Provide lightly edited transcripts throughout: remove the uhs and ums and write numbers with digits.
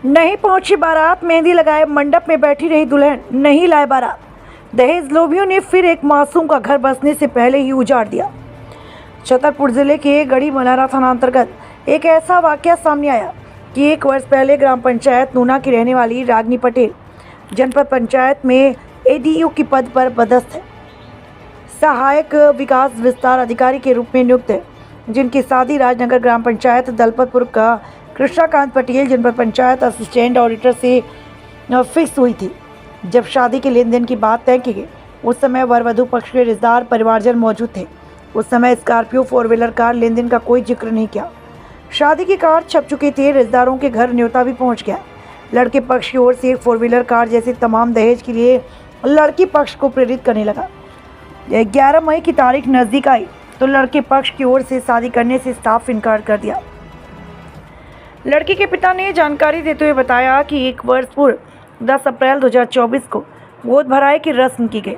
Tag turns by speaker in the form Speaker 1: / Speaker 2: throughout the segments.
Speaker 1: नहीं पहुंची बारात, मेहंदी लगाए मंडप में बैठी रही दुल्हन, नहीं लाए बारात। दहेज लोभियों ने फिर एक मासूम का घर बसने से पहले ही उजाड़ दिया। छतरपुर जिले के गढ़ी मल्हारा थाना अंतर्गत एक ऐसा वाकया सामने आया कि 1 वर्ष पहले ग्राम पंचायत नूना की रहने वाली रागनी पटेल जनपद पंचायत में एडीयू की पद पर पदस्थ है, सहायक विकास विस्तार अधिकारी के रूप में नियुक्त है, जिनकी शादी राजनगर ग्राम पंचायत दलपतपुर का कृष्णाकांत पटेल जनपद पंचायत असिस्टेंट ऑडिटर से फिक्स हुई थी। जब शादी के लेन देन की बात तय की गई, उस समय वर वधू पक्ष के रिश्तेदार परिवारजन मौजूद थे। उस समय स्कॉर्पियो 4 व्हीलर कार लेन देन का कोई जिक्र नहीं किया। शादी की कार छप चुकी थी, रिश्तेदारों के घर न्योता भी पहुंच गया। लड़के पक्ष की ओर से एक 4 व्हीलर कार जैसे तमाम दहेज के लिए लड़की पक्ष को प्रेरित करने लगा। 11 मई की तारीख नज़दीक आई तो लड़के पक्ष की ओर से शादी करने से साफ इनकार कर दिया। लड़की के पिता ने जानकारी देते हुए बताया कि 1 वर्ष पूर्व 10 अप्रैल 2024 को गोद भराई की रस्म की गई,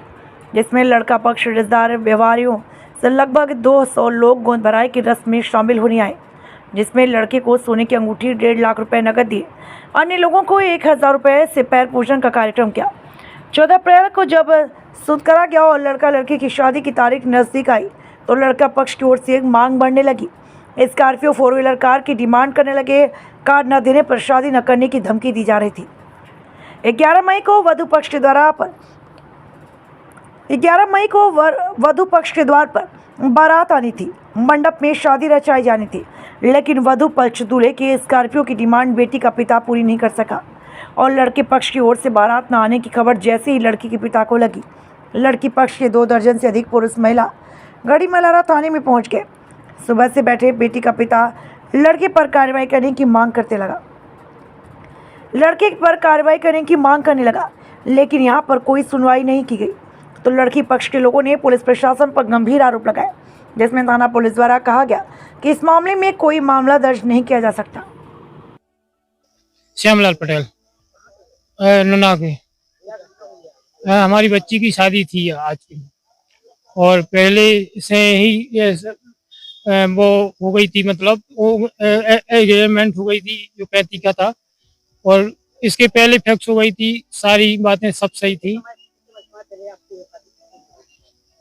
Speaker 1: जिसमें लड़का पक्ष रिश्तेदार व्यवहारियों से लगभग 200 लोग गोद भराई की रस्म में शामिल होने आए, जिसमें लड़के को सोने की अंगूठी 1.5 लाख रुपए नकद दिए। अन्य लोगों को 1000 रुपये से पैर पूजन का कार्यक्रम किया। 14 अप्रैल को जब सूद करा गया और लड़का लड़की की शादी की तारीख नज़दीक आई तो लड़का पक्ष की ओर से एक मांग बढ़ने लगी। स्कॉर्पियो 4 व्हीलर कार की डिमांड करने लगे। कार न देने पर शादी न करने की धमकी दी जा रही थी। 11 मई को वधू पक्ष के द्वार पर बारात आनी थी। मंडप में शादी रचाई जानी थी, लेकिन वधू पक्ष दूल्हे की स्कॉर्पियो की डिमांड बेटी का पिता पूरी नहीं कर सका और लड़के पक्ष की ओर से बारात न आने की खबर जैसे ही लड़की के पिता को लगी, लड़की पक्ष के 2 दर्जन से अधिक पुरुष महिला गढ़ी मल्हारा थाने में पहुंच गए। सुबह से बैठे बेटी का पिता लड़के पर कार्रवाई करने की मांग करने लगा, लेकिन यहां पर कोई सुनवाई नहीं की गई। तो लड़की पक्ष के लोगों ने पुलिस प्रशासन पर गंभीर आरोप लगाए, जिसमें थाना पुलिस द्वारा कहा गया कि इस मामले में कोई मामला दर्ज नहीं किया जा सकता।
Speaker 2: श्यामलाल पटेल नूना के हमारी बच्ची की शादी थी आज की, और पहले से ही ये वो हो गई थी, मतलब वो एग्रीमेंट हो गई थी जो 35 का था, और इसके पहले फिक्स हो गई थी। सारी बातें सब सही थी।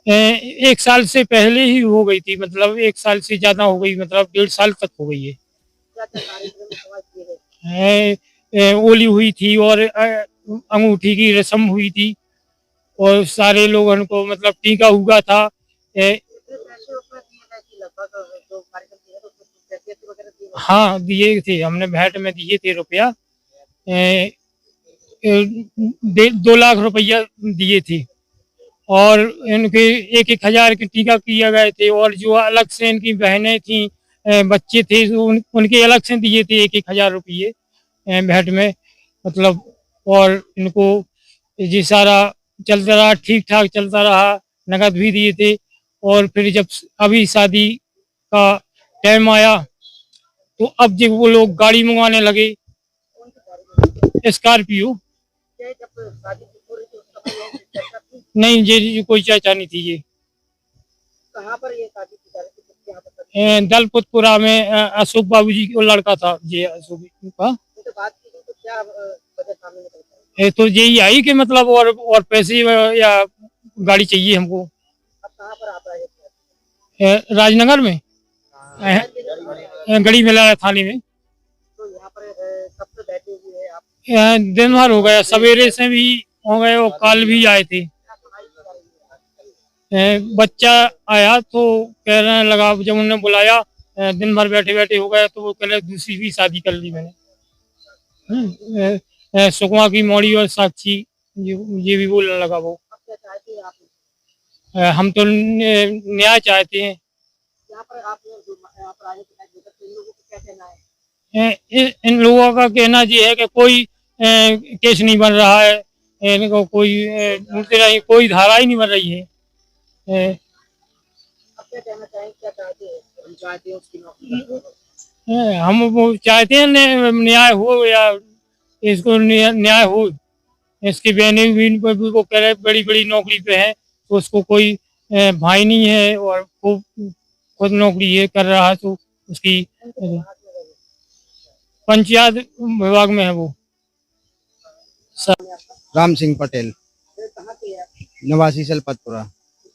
Speaker 2: 1 साल से पहले ही हो गई थी, मतलब 1 साल से ज्यादा हो गई, मतलब 1.5 साल तक हो गई है। ओली हुई थी और अंगूठी की रस्म हुई थी, और सारे लोगों को मतलब टीका हुआ था। हाँ दिए थे, हमने भेंट में दिए थे रुपया, 2 लाख रुपया दिए थे, और इनके 1,000 के टीका किया गए थे, और जो अलग से इनकी बहनें थी, बच्चे थे, उनके अलग से दिए थे 1,000 रुपये भेंट में, मतलब। और इनको ये सारा चलता रहा, ठीक ठाक चलता रहा, नगद भी दिए थे। और फिर जब अभी शादी का टाइम आया तो अब जब वो लोग गाड़ी मंगवाने लगे, स्कॉर्पियो। नहीं, ये कोई चर्चा नहीं थी। ये
Speaker 3: कहाँ पर ये शादी की?
Speaker 2: दलपतपुरा में अशोक बाबू जी को लड़का था, ये अशोक का।
Speaker 3: तो बात की गई, तो क्या वजह सामने निकलता है?
Speaker 2: तो यही आई कि मतलब और पैसे या गाड़ी चाहिए हमको।
Speaker 3: अब कहाँ पर आप रहे थे?
Speaker 2: राजनगर में, गढ़ी मल्हारा थाने में।
Speaker 3: तो यहाँ पर कब से बैठे हुए हैं आप?
Speaker 2: दिन भर हो गया, सवेरे से भी हो गए और कल भी आए थे। बच्चा आया तो कह रहे लगा, जब उन्होंने बुलाया दिन भर बैठे बैठे हो गया, तो वो कह रहे दूसरी भी शादी कर ली मैंने। सुकमा की मौड़ी और साक्षी, ये भी बोलने लगा वो।
Speaker 3: अब क्या चाहते हैं आप?
Speaker 2: हम तो न्याय चाहते हैं।
Speaker 3: यहाँ पर आप यहाँ पर आए थे, इन लोगों को क्या कहना है?
Speaker 2: इन लोगों का कहना ये है कि कोई केस नहीं बन रहा है, इनको कोई धारा ही नहीं बन रही है।
Speaker 3: अब क्या कहना चाहेंगे, क्या चाहते हैं? हम चाहते हैं उसकी नौकरी।
Speaker 2: हम वो चाहते हैं न्याय हो, या इसको न्याय हो। इसकी बहनें भी वो कह रहे बड़ी बड़ी नौकरी पे है, तो उसको कोई भाई नहीं है, और खुद नौकरी ये कर रहा है, तो उसकी पंचायत विभाग में है वो।
Speaker 4: राम सिंह पटेल,
Speaker 3: ये कहाँ के है?
Speaker 4: निवासी सलपतपुरा।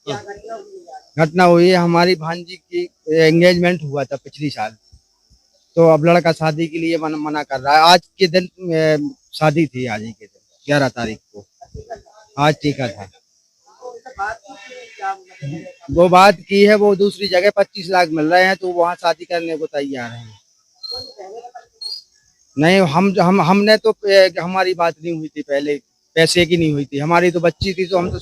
Speaker 3: क्या घटना हुई है?
Speaker 4: घटना हुई है, हमारी भांजी की एंगेजमेंट हुआ था पिछली साल, तो अब लड़का शादी के लिए मना कर रहा है। आज के दिन शादी थी, आज ही के दिन 11 तारीख को, आज टीका था।
Speaker 3: तो इससे बात की कि क्या मतलब है?
Speaker 4: वो बात की है, वो दूसरी जगह 25 लाख मिल रहे हैं, तो वहाँ शादी करने को तैयार हैं। नहीं, हमने तो हमारी बात नहीं हुई थी पहले, पैसे की नहीं हुई थी, हमारी तो बच्ची थी, तो हम तो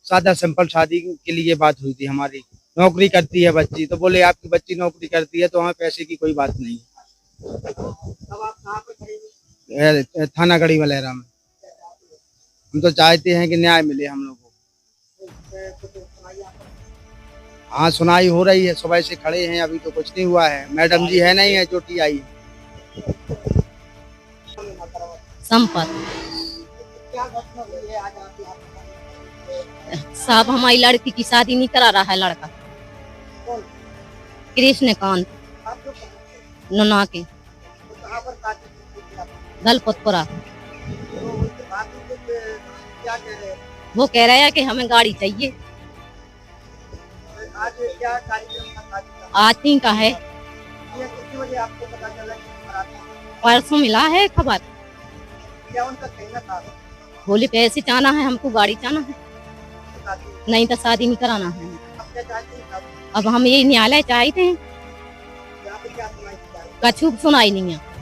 Speaker 4: सादा सिंपल शादी के लिए बात हुई थी। हमारी नौकरी करती है बच्ची, तो बोले आपकी बच्ची नौकरी करती है तो हमें पैसे की कोई बात नहीं।
Speaker 3: अब आप कहाँ पे खड़े हुए?
Speaker 4: थाना गढ़ी वलेरा में। हम तो चाहते हैं कि न्याय मिले हम लोगों को।
Speaker 3: कुछ सुनाइए आप।
Speaker 4: हाँ, सुनाई हो रही है, सुबह से खड़े हैं, अभी तो कुछ नहीं हुआ है। मैडम जी है नहीं है, चोटी आई है।
Speaker 5: संपत
Speaker 3: क्या घटना हुई है आज आप यहाँ पे?
Speaker 5: साहब, हमारी लड़की की शादी नहीं करा रहा है लड़का।
Speaker 3: कौन?
Speaker 5: कृष्णकांत
Speaker 3: आप लोग कहाँ से?
Speaker 5: नुना के
Speaker 3: तो कहाँ पर शादी की थी आप?
Speaker 5: दलपतपुरा।
Speaker 3: तो उसके बाद में कुछ क्या कह रहे हैं?
Speaker 5: वो कह रहा है कि हमें गाड़ी चाहिए।
Speaker 3: आज क्या कार्यक्रम था शादी का?
Speaker 5: आज 3 का है,
Speaker 3: ये कितनी बजे आपको पता चला कि बारात है?
Speaker 5: परसों मिला है खबर।
Speaker 3: क्या उनका कहना था?
Speaker 5: बोले पैसे चाहना है, हमको गाड़ी चाहना है,
Speaker 3: शादी
Speaker 5: नहीं तो शादी नहीं कराना है।
Speaker 3: अब क्या चाहते हैं आप?
Speaker 5: अब हम ये न्यायालय चाहते हैं,
Speaker 3: यहाँ पे क्या सुनाई दी जा रही है?
Speaker 5: कछु सुनाई नहीं है।